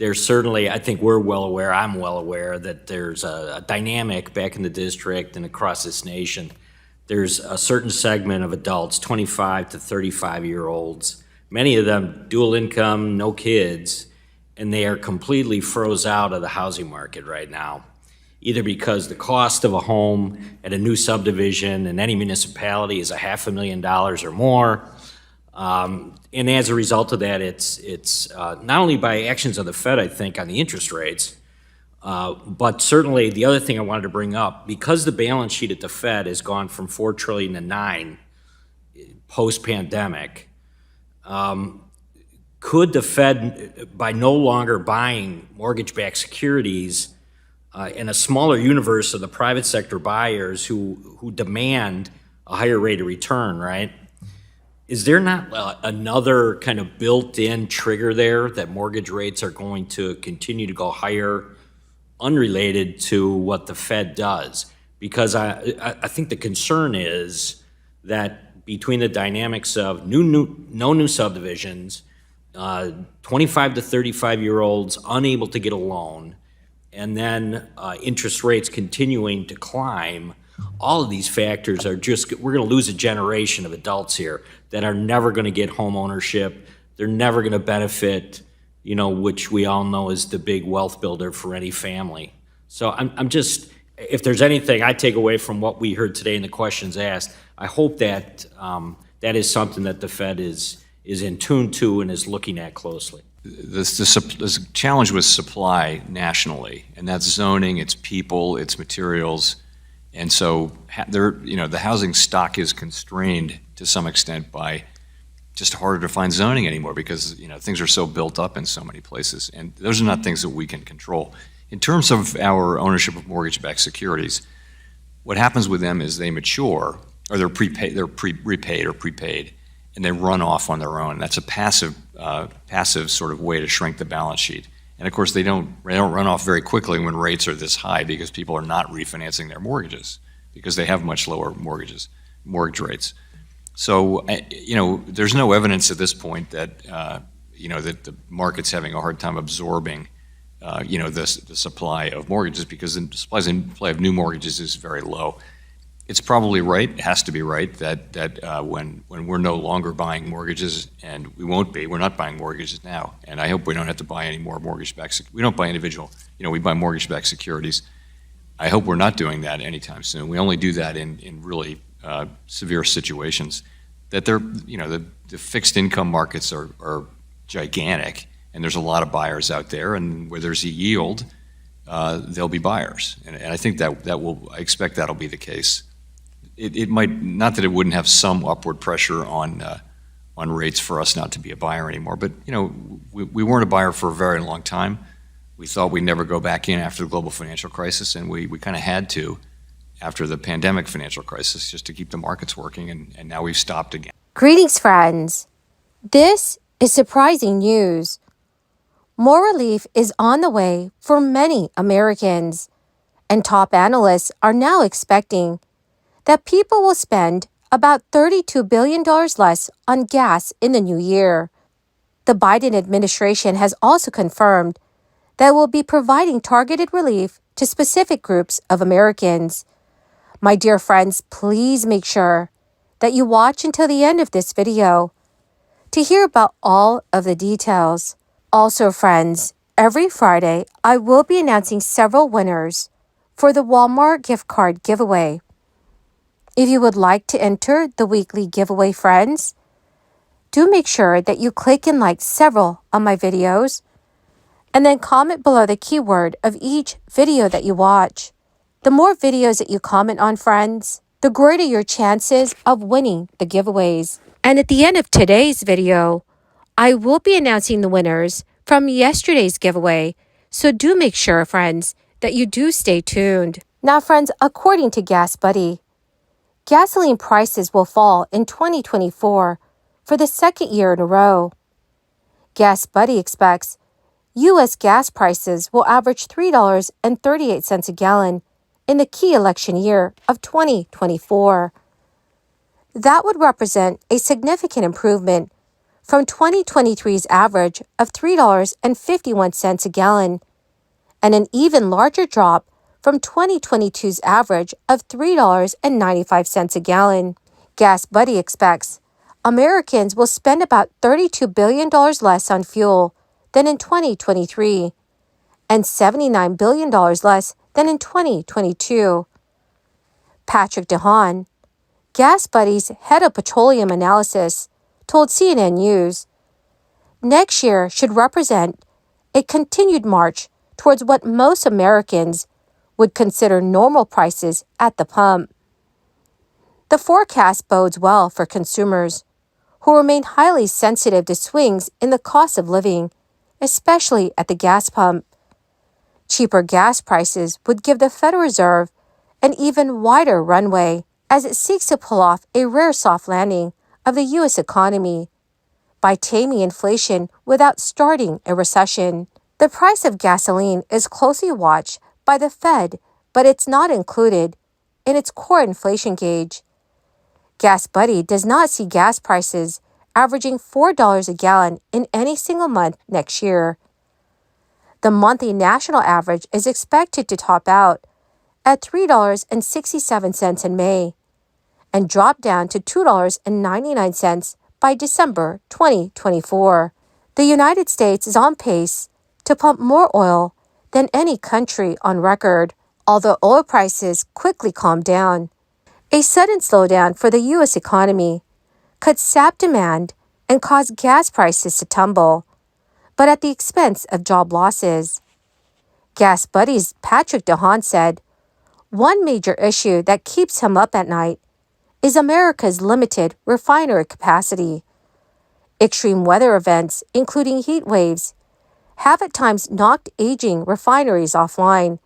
there's certainly, I think we're well aware, I'm well aware that there's a dynamic back in the district and across this nation. There's a certain segment of adults, 25 to 35-year-olds, many of them dual income, no kids, and they are completely froze out of the housing market right now, either because the cost of a home at a new subdivision in any municipality is $500,000 or more. And as a result of that, it's not only by actions of the Fed, I think, on the interest rates, but certainly the other thing I wanted to bring up, because the balance sheet at the Fed has gone from $4 trillion to $9 post-pandemic, could the Fed, by no longer buying mortgage-backed securities in a smaller universe of the private sector buyers who demand a higher rate of return, right? Is there not another kind of built-in trigger there that mortgage rates are going to continue to go higher, unrelated to what the Fed does? Because I think the concern is that between the dynamics of no new subdivisions, 25 to 35-year-olds unable to get a loan, and then interest rates continuing to climb, all of these factors are just, we're going to lose a generation of adults here that are never going to get home ownership. They're never going to benefit, which we all know is the big wealth builder for any family. So I'm just, if there's anything I take away from what we heard today in the questions asked, I hope that that is something that the Fed is in tune to and is looking at closely. The challenge with supply nationally, and that's zoning, it's people, it's materials. And so the housing stock is constrained to some extent by just harder to find zoning anymore because things are so built up in so many places, and those are not things that we can control. In terms of our ownership of mortgage-backed securities, what happens with them is they mature, or they're repaid or prepaid, and they run off on their own. That's a passive sort of way to shrink the balance sheet. And of course, they don't run off very quickly when rates are this high because people are not refinancing their mortgages because they have much lower mortgage rates. So, there's no evidence at this point that, that the market's having a hard time absorbing, the supply of mortgages because the supply of new mortgages is very low. It's probably right, it has to be right, that when we're no longer buying mortgages, and we're not buying mortgages now, and I hope we don't have to buy any more mortgage-backed, we don't buy individual, we buy mortgage-backed securities. I hope we're not doing that anytime soon. We only do that in really severe situations. That the fixed income markets are gigantic, and there's a lot of buyers out there, and where there's a yield, there'll be buyers. And I think I expect that'll be the case. It might, not that it wouldn't have some upward pressure on rates for us not to be a buyer anymore, but we weren't a buyer for a very long time. We thought we'd never go back in after the global financial crisis, and we kind of had to after the pandemic financial crisis just to keep the markets working, and now we've stopped again. Greetings, friends. This is surprising news. More relief is on the way for many Americans, and top analysts are now expecting that people will spend about $32 billion less on gas in the new year. The Biden administration has also confirmed that it will be providing targeted relief to specific groups of Americans. My dear friends, please make sure that you watch until the end of this video to hear about all of the details. Also, friends, every Friday, I will be announcing several winners for the Walmart gift card giveaway. If you would like to enter the weekly giveaway, friends, do make sure that you click and like several of my videos, and then comment below the keyword of each video that you watch. The more videos that you comment on, friends, the greater your chances of winning the giveaways. And at the end of today's video, I will be announcing the winners from yesterday's giveaway, so do make sure, friends, that you do stay tuned. Now, friends, according to Gas Buddy, gasoline prices will fall in 2024 for the second year in a row. Gas Buddy expects U.S. gas prices will average $3.38 a gallon in the key election year of 2024. That would represent a significant improvement from 2023's average of $3.51 a gallon, and an even larger drop from 2022's average of $3.95 a gallon. Gas Buddy expects Americans will spend about $32 billion less on fuel than in 2023 and $79 billion less than in 2022. Patrick DeHaan, Gas Buddy's head of petroleum analysis, told CNN News, next year should represent a continued march towards what most Americans would consider normal prices at the pump. The forecast bodes well for consumers who remain highly sensitive to swings in the cost of living, especially at the gas pump. Cheaper gas prices would give the Federal Reserve an even wider runway as it seeks to pull off a rare soft landing of the U.S. economy by taming inflation without starting a recession. The price of gasoline is closely watched by the Fed, but it's not included in its core inflation gauge. Gas Buddy does not see gas prices averaging $4 a gallon in any single month next year. The monthly national average is expected to top out at $3.67 in May and drop down to $2.99 by December 2024. The United States is on pace to pump more oil than any country on record, although oil prices quickly calmed down. A sudden slowdown for the U.S. economy could sap demand and cause gas prices to tumble, but at the expense of job losses. Gas Buddy's Patrick DeHaan said, one major issue that keeps him up at night is America's limited refinery capacity. Extreme weather events, including heat waves, have at times knocked aging refineries offline,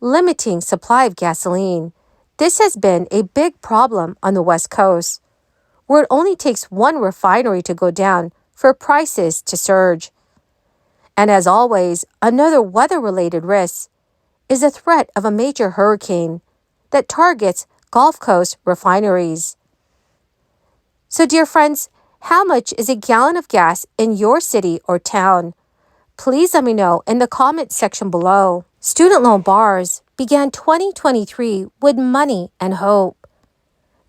limiting supply of gasoline. This has been a big problem on the West Coast, where it only takes one refinery to go down for prices to surge. And as always, another weather-related risk is the threat of a major hurricane that targets Gulf Coast refineries. So, dear friends, how much is a gallon of gas in your city or town? Please let me know in the comment section below. Student loan borrowers began 2023 with money and hope.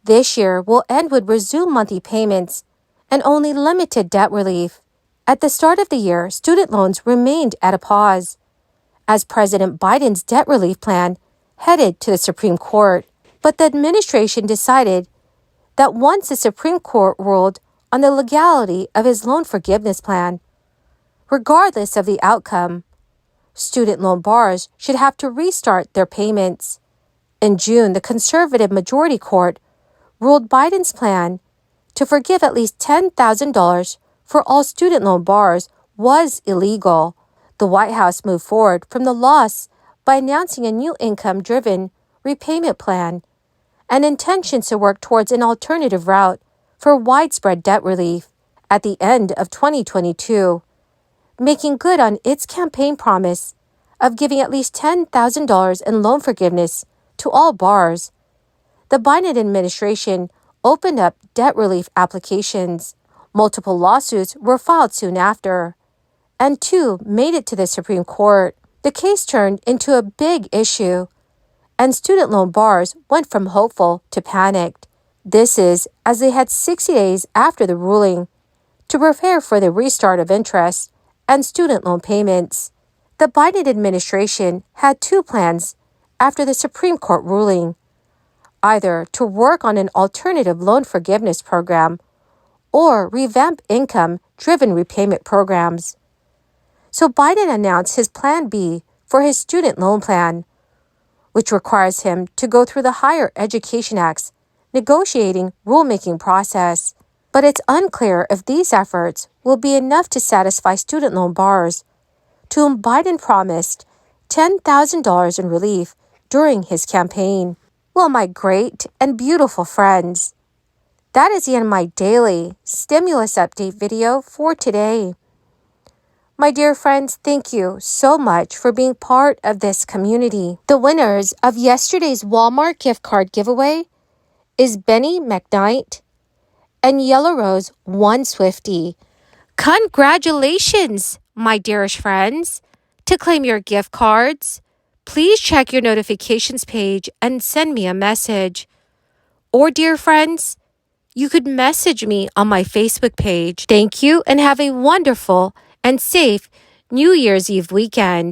This year will end with resumed monthly payments and only limited debt relief. At the start of the year, student loans remained at a pause as President Biden's debt relief plan headed to the Supreme Court. But the administration decided that once the Supreme Court ruled on the legality of his loan forgiveness plan, regardless of the outcome, student loan borrowers should have to restart their payments. In June, the conservative majority court ruled Biden's plan to forgive at least $10,000 for all student loan borrowers was illegal. The White House moved forward from the loss by announcing a new income-driven repayment plan and intentions to work towards an alternative route for widespread debt relief at the end of 2022, making good on its campaign promise of giving at least $10,000 in loan forgiveness to all borrowers. The Biden administration opened up debt relief applications. Multiple lawsuits were filed soon after, and 2 made it to the Supreme Court. The case turned into a big issue, and student loan borrowers went from hopeful to panicked. This is as they had 60 days after the ruling to prepare for the restart of interest and student loan payments. The Biden administration had 2 plans after the Supreme Court ruling, either to work on an alternative loan forgiveness program or revamp income-driven repayment programs. So Biden announced his Plan B for his student loan plan, which requires him to go through the Higher Education Act's negotiating rulemaking process. But it's unclear if these efforts will be enough to satisfy student loan borrowers to whom Biden promised $10,000 in relief during his campaign. Well, my great and beautiful friends, that is the end of my daily stimulus update video for today. My dear friends, thank you so much for being part of this community. The winners of yesterday's Walmart gift card giveaway is Benny McKnight and Yellow Rose 1 Swifty. Congratulations, my dearest friends! To claim your gift cards, please check your notifications page and send me a message. Or, dear friends, you could message me on my Facebook page. Thank you and have a wonderful and safe New Year's Eve weekend.